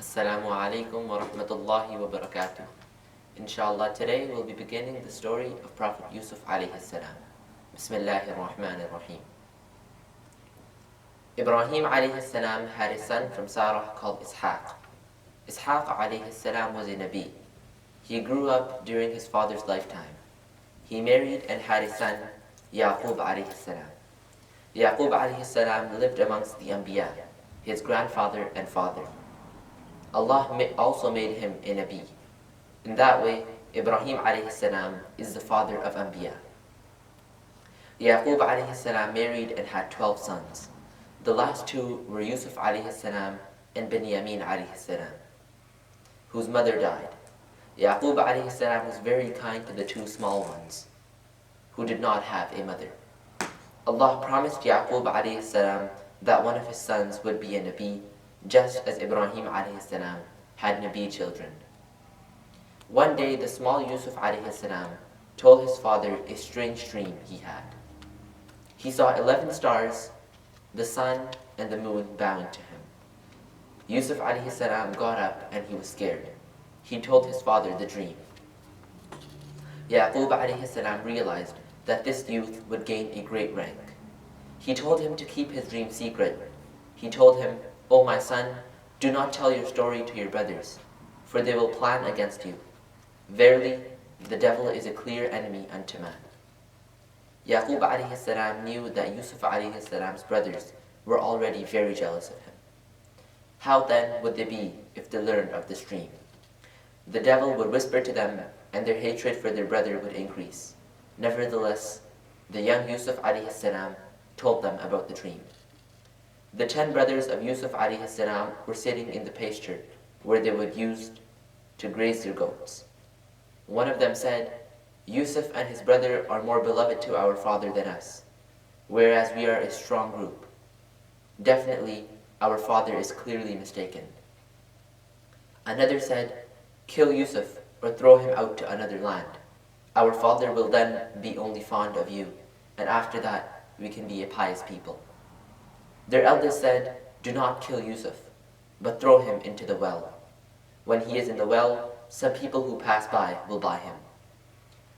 Assalamu alaikum wa rahmatullahi wa barakatuh. Inshallah, today we'll be beginning the story of Prophet Yusuf alayhi salam. Bismillahir Rahmanir Rahim. Ibrahim alayhi salam had a son from Sarah called Ishaq. Ishaq alayhi salam was a Nabi. He grew up during his father's lifetime. He married and had a son, Yaqub alayhi salam. Yaqub alayhi salam lived amongst the Anbiya, his grandfather and father. Allah also made him a Nabi. In that way, Ibrahim alayhi salam is the father of Anbiya. Yaqub alayhi salam married and had 12 sons. The last two were Yusuf alayhi salam and Binyamin alayhi salam, whose mother died. Yaqub alayhi salam was very kind to the two small ones, who did not have a mother. Allah promised Yaqub alayhi salam that one of his sons would be a Nabi, just as Ibrahim alayhi salam had Nabi children. One day, the small Yusuf alayhi salam told his father a strange dream he had. He saw 11 stars, the sun and the moon bowing to him. Yusuf alayhi salam got up and he was scared. He told his father the dream. Yaqub alayhi salam realized that this youth would gain a great rank. He told him to keep his dream secret. He told him, "O my son, do not tell your story to your brothers, for they will plan against you. Verily, the devil is a clear enemy unto man." Yaqub alayhi salam knew that Yusuf alayhi salam's brothers were already very jealous of him. How then would they be if they learned of this dream? The devil would whisper to them, and their hatred for their brother would increase. Nevertheless, the young Yusuf alayhi salam told them about the dream. The 10 brothers of Yusuf alayhi salam were sitting in the pasture where they would use to graze their goats. One of them said, "Yusuf and his brother are more beloved to our father than us, whereas we are a strong group. Definitely, our father is clearly mistaken." Another said, "Kill Yusuf or throw him out to another land. Our father will then be only fond of you, and after that we can be a pious people." Their eldest said, "Do not kill Yusuf, but throw him into the well. When he is in the well, some people who pass by will buy him."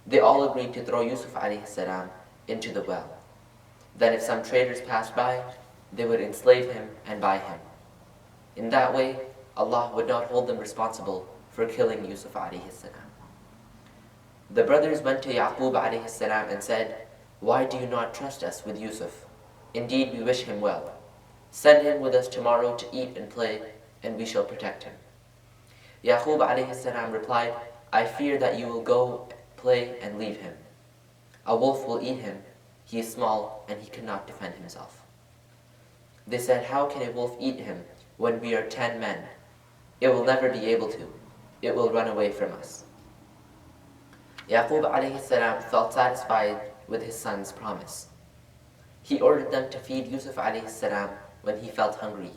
They all agreed to throw Yusuf alayhi salam into the well. Then if some traders passed by, they would enslave him and buy him. In that way, Allah would not hold them responsible for killing Yusuf alayhi salam. The brothers went to Yaqub alayhi salam and said, "Why do you not trust us with Yusuf? Indeed, we wish him well. Send him with us tomorrow to eat and play, and we shall protect him." Yaqub alayhi salam replied, "I fear that you will go play and leave him. A wolf will eat him. He is small and he cannot defend himself." They said, "How can a wolf eat him when we are 10 men? It will never be able to. It will run away from us." Yaqub alayhi salam felt satisfied with his son's promise. He ordered them to feed Yusuf alayhi salam when he felt hungry,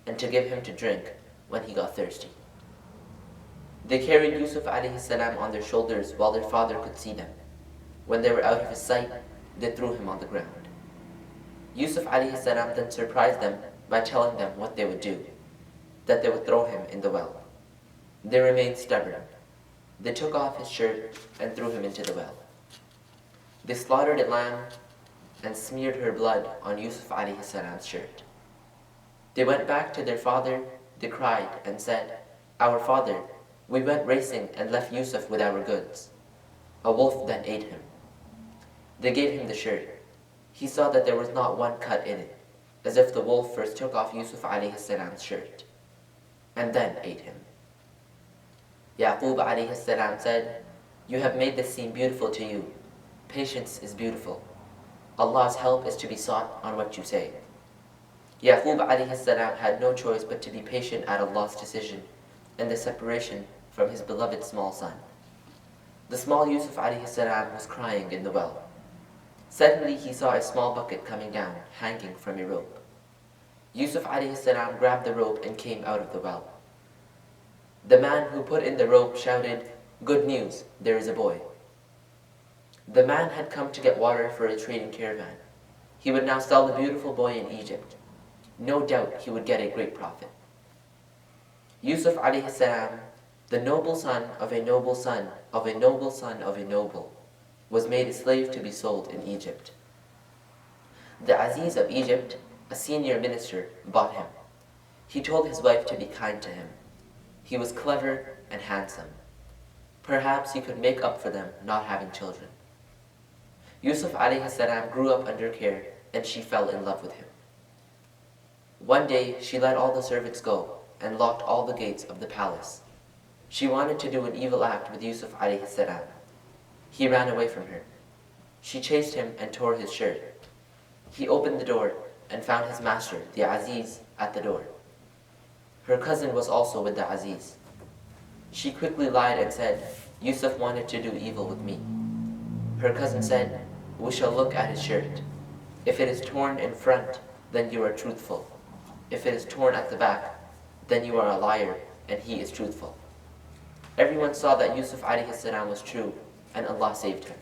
and to give him to drink when he got thirsty. They carried Yusuf alayhi salam on their shoulders while their father could see them. When they were out of his sight, they threw him on the ground. Yusuf alayhi salam then surprised them by telling them what they would do, that they would throw him in the well. They remained stubborn. They took off his shirt and threw him into the well. They slaughtered a lamb and smeared her blood on Yusuf alayhi salam's shirt. They went back to their father. They cried and said, "Our father, we went racing and left Yusuf with our goods. A wolf then ate him." They gave him the shirt. He saw that there was not one cut in it, as if the wolf first took off Yusuf alayhi salam's shirt, and then ate him. Yaqub alayhi salam said, "You have made this seem beautiful to you. Patience is beautiful. Allah's help is to be sought on what you say." Yaqub alayhi salam had no choice but to be patient at Allah's decision and the separation from his beloved small son. The small Yusuf alayhi salam was crying in the well. Suddenly he saw a small bucket coming down, hanging from a rope. Yusuf alayhi salam grabbed the rope and came out of the well. The man who put in the rope shouted, "Good news, there is a boy." The man had come to get water for a trading caravan. He would now sell the beautiful boy in Egypt. No doubt he would get a great profit. Yusuf alayhi salam, the noble son of a noble son of a noble son of a noble, was made a slave to be sold in Egypt. The Aziz of Egypt, a senior minister, bought him. He told his wife to be kind to him. He was clever and handsome. Perhaps he could make up for them not having children. Yusuf alayhi salam grew up under care and she fell in love with him. One day she let all the servants go and locked all the gates of the palace. She wanted to do an evil act with Yusuf alayhi salam. He ran away from her. She chased him and tore his shirt. He opened the door and found his master, the Aziz, at the door. Her cousin was also with the Aziz. She quickly lied and said, Yusuf wanted to do evil with me. Her cousin said, we shall look at his shirt. If it is torn in front, then you are truthful. If it is torn at the back, then you are a liar and he is truthful. Everyone saw that Yusuf alayhi salam was true and Allah saved him.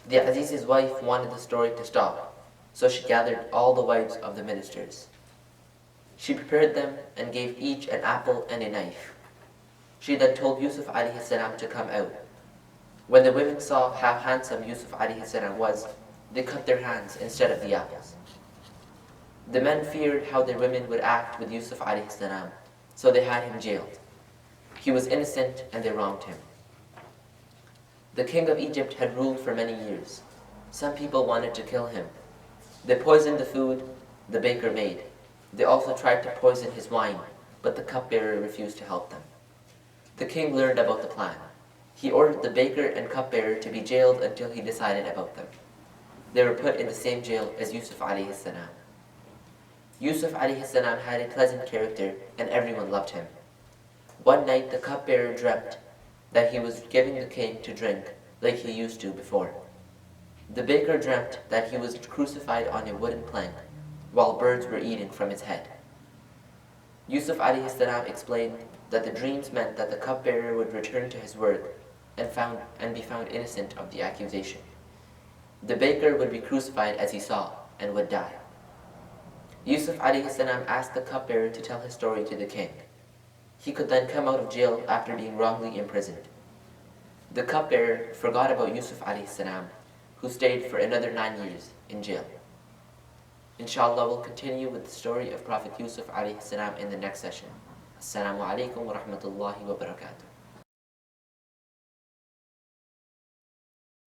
The Aziz's wife wanted the story to stop, so she gathered all the wives of the ministers. She prepared them and gave each an apple and a knife. She then told Yusuf alayhi salam to come out. When the women saw how handsome Yusuf alayhi salam was, they cut their hands instead of the apples. The men feared how their women would act with Yusuf alayhi salam, so they had him jailed. He was innocent and they wronged him. The king of Egypt had ruled for many years. Some people wanted to kill him. They poisoned the food the baker made. They also tried to poison his wine, but the cupbearer refused to help them. The king learned about the plan. He ordered the baker and cupbearer to be jailed until he decided about them. They were put in the same jail as Yusuf alayhi salam. Yusuf alayhi salam had a pleasant character and everyone loved him. One night the cupbearer dreamt that he was giving the king to drink like he used to before. The baker dreamt that he was crucified on a wooden plank while birds were eating from his head. Yusuf alayhi salam explained that the dreams meant that the cupbearer would return to his work and be found innocent of the accusation. The baker would be crucified as he saw and would die. Yusuf alayhi salam asked the cupbearer to tell his story to the king. He could then come out of jail after being wrongly imprisoned. The cupbearer forgot about Yusuf alayhi salam, who stayed for another 9 years in jail. Inshallah, we'll continue with the story of Prophet Yusuf alayhi salam in the next session. Assalamu alaikum wa rahmatullahi wa barakatuh.